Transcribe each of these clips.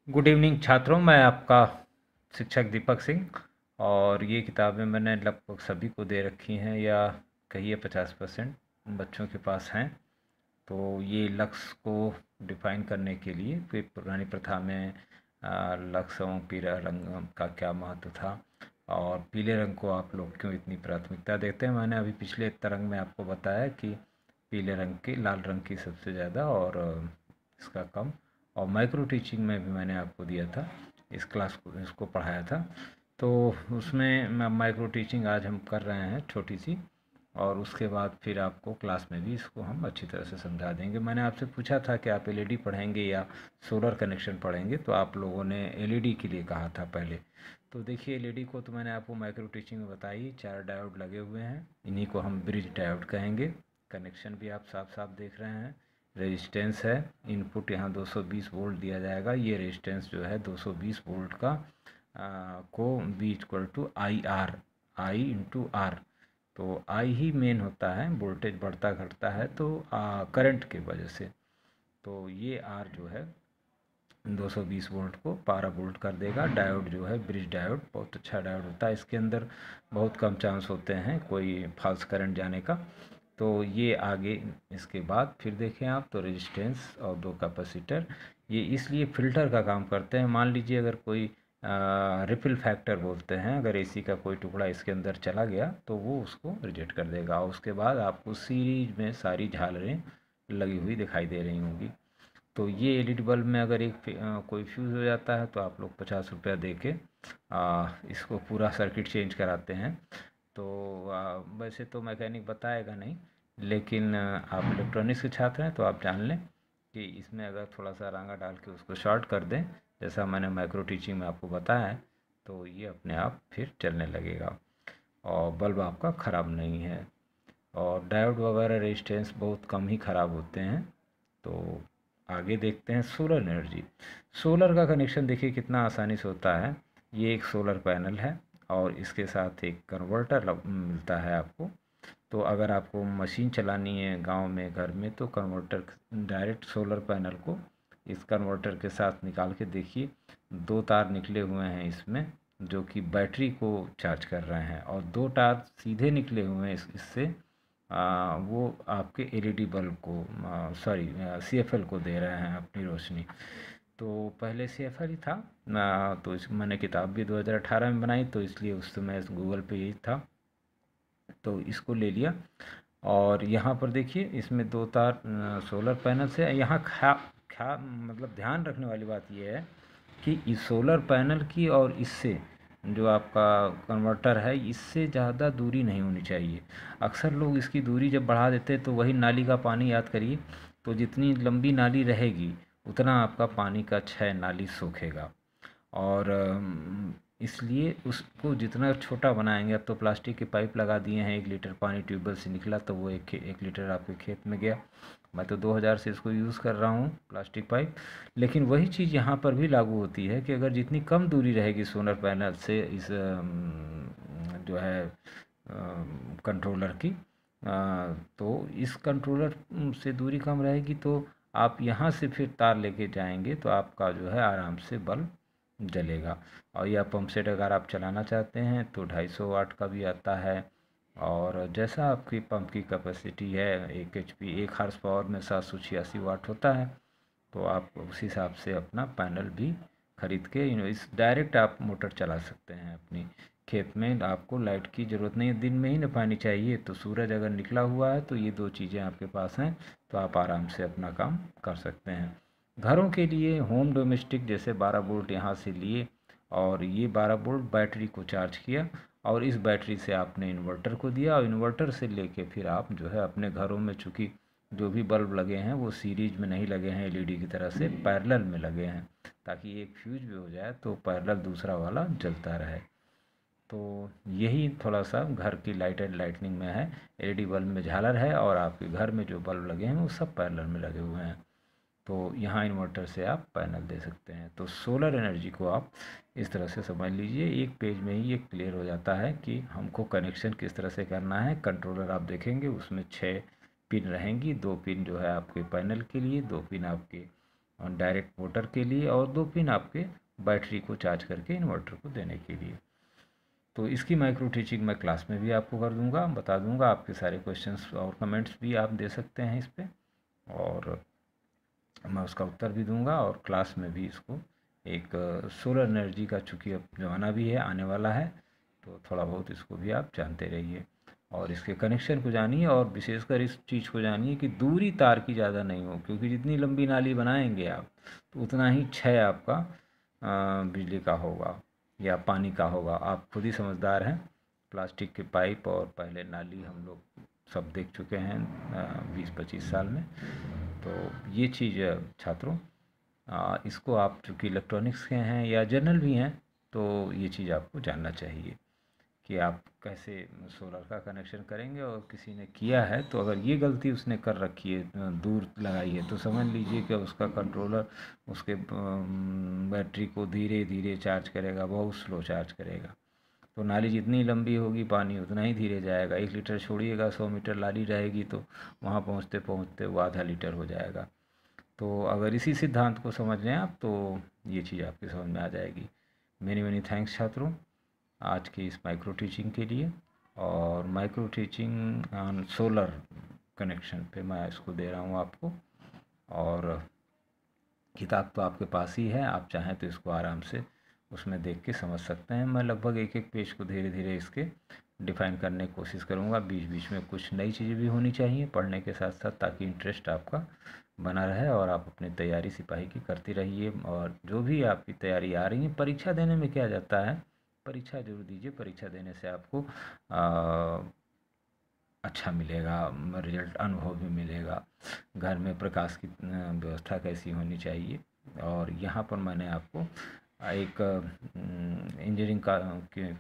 Good evening छात्रों, मैं आपका शिक्षक दीपक सिंह। और ये किताबें मैंने लगभग सभी को दे रखी हैं, या कहिए 50% बच्चों के पास हैं। तो ये लक्ष्य को डिफाइन करने के लिए कोई पुरानी प्रथा में लक्ष्य एवं पीला रंग का क्या महत्व था, और पीले रंग को आप लोग क्यों इतनी प्राथमिकता देते हैं। मैंने अभी पिछले तरंग में आपको बताया कि पीले रंग की, लाल रंग की सबसे ज़्यादा और इसका कम। और माइक्रो टीचिंग में भी मैंने आपको दिया था, इस क्लास को इसको पढ़ाया था। तो उसमें माइक्रो टीचिंग आज हम कर रहे हैं छोटी सी, और उसके बाद फिर आपको क्लास में भी इसको हम अच्छी तरह से समझा देंगे। मैंने आपसे पूछा था कि आप एलईडी पढ़ेंगे या सोलर कनेक्शन पढ़ेंगे, तो आप लोगों ने एलईडी के लिए कहा था पहले। तो देखिए, एलईडी को तो मैंने आपको माइक्रो टीचिंग में बताई, 4 डायोड लगे हुए हैं, इन्हीं को हम ब्रिज डायोड कहेंगे। कनेक्शन भी आप साफ साफ देख रहे हैं। रेजिस्टेंस है, इनपुट यहाँ 220 वोल्ट दिया जाएगा। ये रेजिस्टेंस जो है 220 वोल्ट का को be equal to I R, I into R. तो आई ही मेन होता है, वोल्टेज बढ़ता घटता है तो करंट के वजह से। तो ये आर जो है 220 वोल्ट को 12 वोल्ट कर देगा। डायोड जो है ब्रिज डायोड बहुत अच्छा डायोड होता है, इसके अंदर बहुत कम चांस होते हैं कोई फॉल्स करंट जाने का। तो ये आगे इसके बाद फिर देखें आप तो रेजिस्टेंस और 2 कैपेसिटर, ये इसलिए फ़िल्टर का काम करते हैं। मान लीजिए अगर कोई रिपल फैक्टर बोलते हैं, अगर एसी का कोई टुकड़ा इसके अंदर चला गया तो वो उसको रिजेक्ट कर देगा, और उसके बाद आपको सीरीज में सारी झालरें लगी हुई दिखाई दे रही होंगी। तो ये एलईडी बल्ब में अगर एक कोई फ्यूज़ हो जाता है तो आप लोग 50 रुपया दे के इसको पूरा सर्किट चेंज कराते हैं। तो वैसे तो मैकेनिक बताएगा नहीं, लेकिन आप इलेक्ट्रॉनिक्स के छात्र हैं तो आप जान लें कि इसमें अगर थोड़ा सा रांगा डाल के उसको शॉर्ट कर दें, जैसा मैंने माइक्रो टीचिंग में आपको बताया है, तो ये अपने आप फिर चलने लगेगा और बल्ब आपका ख़राब नहीं है। और डायोड वगैरह रेजिस्टेंस बहुत कम ही ख़राब होते हैं। तो आगे देखते हैं सोलर एनर्जी। सोलर का कनेक्शन देखिए कितना आसानी से होता है। ये एक सोलर पैनल है और इसके साथ एक कन्वर्टर मिलता है आपको। तो अगर आपको मशीन चलानी है गांव में, घर में, तो कन्वर्टर डायरेक्ट सोलर पैनल को इस कन्वर्टर के साथ निकाल के देखिए, 2 तार निकले हुए हैं इसमें जो कि बैटरी को चार्ज कर रहे हैं, और 2 तार सीधे निकले हुए हैं इससे वो आपके एलईडी बल्ब को, सॉरी, सीएफएल को दे रहे हैं अपनी रोशनी। तो पहले सीएफएल ही था ना, तो इस मैंने किताब भी 2018 में बनाई, तो इसलिए उस समय गूगल पे यही था, तो इसको ले लिया। और यहाँ पर देखिए इसमें 2 तार सोलर पैनल से। यहाँ मतलब ध्यान रखने वाली बात यह है कि इस सोलर पैनल की और इससे जो आपका कन्वर्टर है, इससे ज़्यादा दूरी नहीं होनी चाहिए। अक्सर लोग इसकी दूरी जब बढ़ा देते हैं तो वही नाली का पानी याद करिए, तो जितनी लंबी नाली रहेगी उतना आपका पानी का क्षय नाली सूखेगा। और इसलिए उसको जितना छोटा बनाएंगे, अब तो प्लास्टिक के पाइप लगा दिए हैं, 1 लीटर पानी ट्यूबवेल से निकला तो वो 1 लीटर आपके खेत में गया। मैं तो 2000 से इसको यूज़ कर रहा हूँ प्लास्टिक पाइप। लेकिन वही चीज़ यहाँ पर भी लागू होती है कि अगर जितनी कम दूरी रहेगी सोलर पैनल से इस जो है कंट्रोलर की, तो इस कंट्रोलर से दूरी कम रहेगी, तो आप यहाँ से फिर तार लेके जाएंगे तो आपका जो है आराम से बल्ब जलेगा। और यह पंप सेट अगर आप चलाना चाहते हैं तो 250 वाट का भी आता है, और जैसा आपकी पंप की कैपेसिटी है, 1 एचपी 1 हार्स पावर में 786 वाट होता है, तो आप उस हिसाब से अपना पैनल भी खरीद के इस डायरेक्ट आप मोटर चला सकते हैं अपनी खेत में। आपको लाइट की ज़रूरत नहीं है, दिन में ही ना पानी चाहिए, तो सूरज अगर निकला हुआ है तो ये 2 चीज़ें आपके पास हैं, तो आप आराम से अपना काम कर सकते हैं। घरों के लिए होम डोमेस्टिक जैसे 12 वोल्ट यहाँ से लिए, और ये 12 वोल्ट बैटरी को चार्ज किया, और इस बैटरी से आपने इन्वर्टर को दिया, और इन्वर्टर से लेके फिर आप जो है अपने घरों में, चूँकि जो भी बल्ब लगे हैं वो सीरीज में नहीं लगे हैं, एलईडी की तरह से पैरेलल में लगे हैं, ताकि एक फ्यूज भी हो जाए तो पैरेलल दूसरा वाला जलता रहे। तो यही थोड़ा सा घर की लाइट एंड लाइटनिंग में है। एलईडी बल्ब में झालर है, और आपके घर में जो बल्ब लगे हैं वो सब पैरेलल में लगे हुए हैं। तो यहाँ इन्वर्टर से आप पैनल दे सकते हैं। तो सोलर एनर्जी को आप इस तरह से समझ लीजिए, एक पेज में ही ये क्लियर हो जाता है कि हमको कनेक्शन किस तरह से करना है। कंट्रोलर आप देखेंगे उसमें 6 पिन रहेंगी, 2 पिन जो है आपके पैनल के लिए, 2 पिन आपके डायरेक्ट मोटर के लिए और 2 पिन आपके बैटरी को चार्ज करके इन्वर्टर को देने के लिए। तो इसकी माइक्रो टीचिंग मैं क्लास में भी आपको कर दूंगा, बता दूंगा। आपके सारे क्वेश्चंस और कमेंट्स भी आप दे सकते हैं इस पर, और मैं उसका उत्तर भी दूंगा। और क्लास में भी इसको एक सोलर एनर्जी का चूँकि अब ज़माना भी है, आने वाला है, तो थोड़ा बहुत इसको भी आप जानते रहिए और इसके कनेक्शन को जानिए, और विशेषकर इस चीज़ को जानिए कि दूरी तार की ज़्यादा नहीं हो, क्योंकि जितनी लंबी नाली बनाएंगे आप तो उतना ही क्षय आपका बिजली का होगा या पानी का होगा। आप खुद ही समझदार हैं, प्लास्टिक के पाइप और पहले नाली हम लोग सब देख चुके हैं 20-25 साल में। तो ये चीज़ छात्रों, इसको आप चूँकि इलेक्ट्रॉनिक्स के हैं या जनरल भी हैं, तो ये चीज़ आपको जानना चाहिए कि आप कैसे सोलर का कनेक्शन करेंगे। और किसी ने किया है तो अगर ये गलती उसने कर रखी है, दूर लगाई है, तो समझ लीजिए कि उसका कंट्रोलर उसके बैटरी को धीरे धीरे चार्ज करेगा, बहुत स्लो चार्ज करेगा। तो नाली जितनी लंबी होगी पानी उतना ही धीरे जाएगा। 1 लीटर छोड़िएगा, 100 मीटर नाली रहेगी तो वहाँ पहुँचते पहुँचते वो आधा लीटर हो जाएगा। तो अगर इसी सिद्धांत को समझ लें आप, तो ये चीज़ आपकी समझ में आ जाएगी। मेनी मेनी थैंक्स छात्रों आज की इस माइक्रो टीचिंग के लिए। और micro teaching on solar connection पे मैं इसको दे रहा हूँ आपको। और किताब तो आपके पास ही है, आप चाहें तो इसको आराम से उसमें देख के समझ सकते हैं। मैं लगभग एक एक पेज को धीरे धीरे इसके डिफ़ाइन करने की कोशिश करूँगा। बीच बीच में कुछ नई चीज़ें भी होनी चाहिए पढ़ने के साथ साथ, ताकि इंटरेस्ट आपका बना रहे और आप अपनी तैयारी सिपाही की करती रहिए। और जो भी आपकी तैयारी आ रही है, परीक्षा देने में क्या जाता है, परीक्षा जरूर दीजिए। परीक्षा देने से आपको अच्छा मिलेगा रिजल्ट, अनुभव भी मिलेगा। घर में प्रकाश की व्यवस्था कैसी होनी चाहिए। और यहाँ पर मैंने आपको एक इंजीनियरिंग का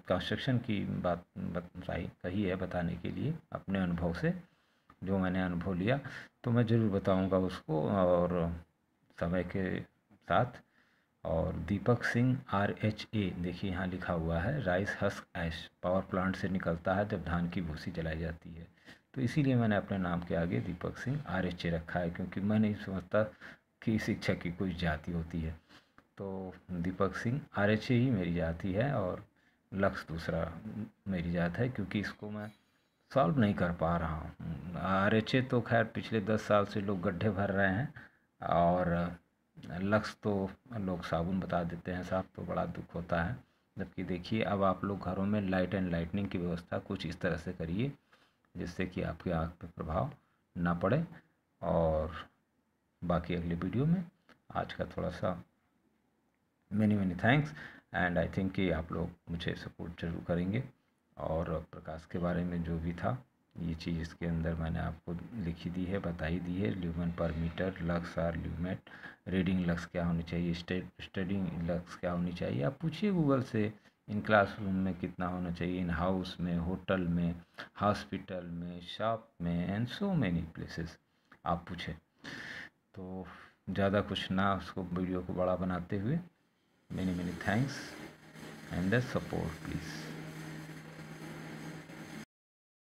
कंस्ट्रक्शन की बात कही है बताने के लिए अपने अनुभव से, जो मैंने अनुभव लिया तो मैं ज़रूर बताऊंगा उसको और समय के साथ। और दीपक सिंह RHA, देखिए यहाँ लिखा हुआ है, राइस हस्क ऐश पावर प्लांट से निकलता है जब धान की भूसी जलाई जाती है। तो इसीलिए मैंने अपने नाम के आगे दीपक सिंह RHA रखा है, क्योंकि मैं नहीं समझता कि शिक्षक की कोई जाति होती है। तो दीपक सिंह RHA ही मेरी जाति है, और लक्ष्य दूसरा मेरी जात है, क्योंकि इसको मैं सॉल्व नहीं कर पा रहा हूँ। RHA तो खैर पिछले 10 साल से लोग गड्ढे भर रहे हैं, और लक्ष्य तो लोग साबुन बता देते हैं साहब, तो बड़ा दुख होता है। जबकि देखिए अब आप लोग घरों में लाइट एंड लाइटनिंग की व्यवस्था कुछ इस तरह से करिए जिससे कि आपकी आँख पे प्रभाव ना पड़े। और बाकी अगले वीडियो में, आज का थोड़ा सा many many thanks, and I think कि आप लोग मुझे सपोर्ट जरूर करेंगे। और प्रकाश के बारे में जो भी था, ये चीज़ इसके अंदर मैंने आपको लिखी दी है, बताई दी है। ल्यूमेन पर मीटर, लक्स और ल्यूमेट, रीडिंग लक्स क्या होनी चाहिए, स्टडिंग लक्स क्या होनी चाहिए, आप पूछिए गूगल से। इन क्लासरूम में कितना होना चाहिए, इन हाउस में, होटल में, हॉस्पिटल में, शॉप में, एंड सो मैनी प्लेसेस आप पूछे। तो ज़्यादा कुछ ना उसको वीडियो को बड़ा बनाते हुए, many many thanks and the support please.